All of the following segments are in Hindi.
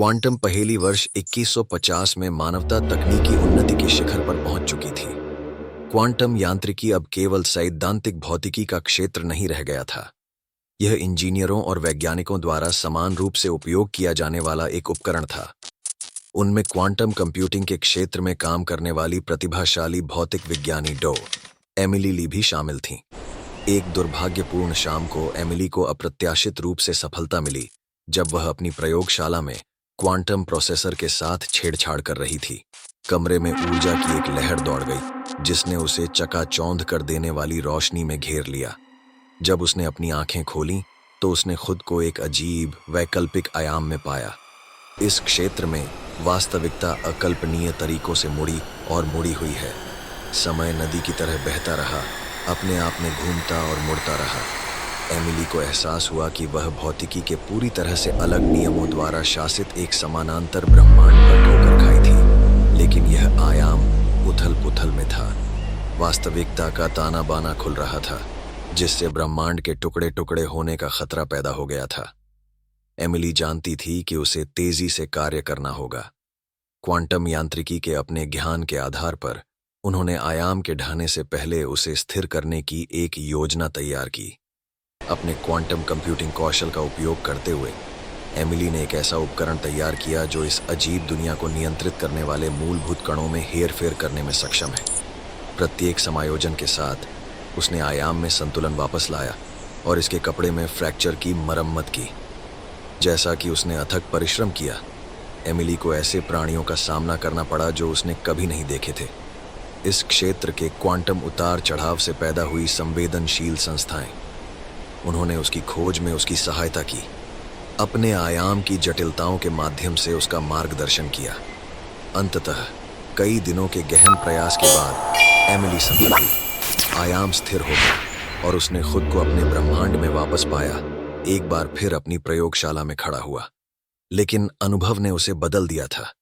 क्वांटम पहेली वर्ष 2150 में मानवता तकनीकी उन्नति के शिखर पर पहुंच चुकी थी। क्वांटम यांत्रिकी अब केवल सैद्धांतिक भौतिकी का क्षेत्र नहीं रह गया था। यह इंजीनियरों और वैज्ञानिकों द्वारा समान रूप से उपयोग किया जाने वाला एक उपकरण था। उनमें क्वांटम कंप्यूटिंग के क्षेत्र में काम करने वाली प्रतिभाशाली भौतिक विज्ञानी डॉ. एमिली ली भी शामिल थीं। एक दुर्भाग्यपूर्ण शाम को एमिली को अप्रत्याशित रूप से सफलता मिली जब वह अपनी प्रयोगशाला में क्वांटम प्रोसेसर के साथ छेड़छाड़ कर रही थी। कमरे में ऊर्जा की एक लहर दौड़ गई जिसने उसे चकाचौंध कर देने वाली रोशनी में घेर लिया। जब उसने अपनी आंखें खोलीं तो उसने खुद को एक अजीब वैकल्पिक आयाम में पाया। इस क्षेत्र में वास्तविकता अकल्पनीय तरीकों से मुड़ी और मुड़ी हुई है। समय नदी की तरह बहता रहा, अपने आप में घूमता और मुड़ता रहा। एमिली को एहसास हुआ कि वह भौतिकी के पूरी तरह से अलग नियमों द्वारा शासित एक समानांतर ब्रह्मांड पर ठोकर खाई थी, लेकिन यह आयाम उथल-पुथल में था। वास्तविकता का ताना बाना खुल रहा था, जिससे ब्रह्मांड के टुकड़े टुकड़े होने का खतरा पैदा हो गया था। एमिली जानती थी कि उसे तेजी से कार्य करना होगा। क्वांटम यांत्रिकी के अपने ज्ञान के आधार पर उन्होंने आयाम के ढहने से पहले उसे स्थिर करने की एक योजना तैयार की। अपने क्वांटम कंप्यूटिंग कौशल का उपयोग करते हुए एमिली ने एक ऐसा उपकरण तैयार किया जो इस अजीब दुनिया को नियंत्रित करने वाले मूलभूत कणों में हेरफेर करने में सक्षम है। प्रत्येक समायोजन के साथ उसने आयाम में संतुलन वापस लाया और इसके कपड़े में फ्रैक्चर की मरम्मत की। जैसा कि उसने अथक परिश्रम किया, एमिली को ऐसे प्राणियों का सामना करना पड़ा जो उसने कभी नहीं देखे थे। इस क्षेत्र के क्वांटम उतार चढ़ाव से पैदा हुई संवेदनशील संस्थाएं। उन्होंने उसकी खोज में उसकी सहायता की, अपने आयाम की जटिलताओं के माध्यम से उसका मार्गदर्शन किया। अंततः कई दिनों के गहन प्रयास के बाद एमिली सफल हुई। आयाम स्थिर हो गया और उसने खुद को अपने ब्रह्मांड में वापस पाया। एक बार फिर अपनी प्रयोगशाला में खड़ा हुआ, लेकिन अनुभव ने उसे बदल दिया था।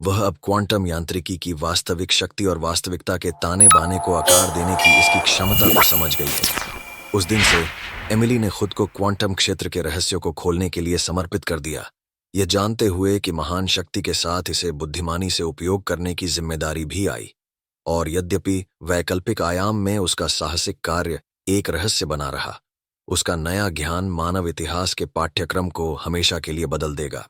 वह अब क्वांटम यांत्रिकी की वास्तविक शक्ति और वास्तविकता के ताने बाने को आकार देने की इसकी क्षमता को समझ गई है। उस दिन से एमिली ने खुद को क्वांटम क्षेत्र के रहस्यों को खोलने के लिए समर्पित कर दिया, यह जानते हुए कि महान शक्ति के साथ इसे बुद्धिमानी से उपयोग करने की जिम्मेदारी भी आई। और यद्यपि वैकल्पिक आयाम में उसका साहसिक कार्य एक रहस्य बना रहा, उसका नया ज्ञान मानव इतिहास के पाठ्यक्रम को हमेशा के लिए बदल देगा।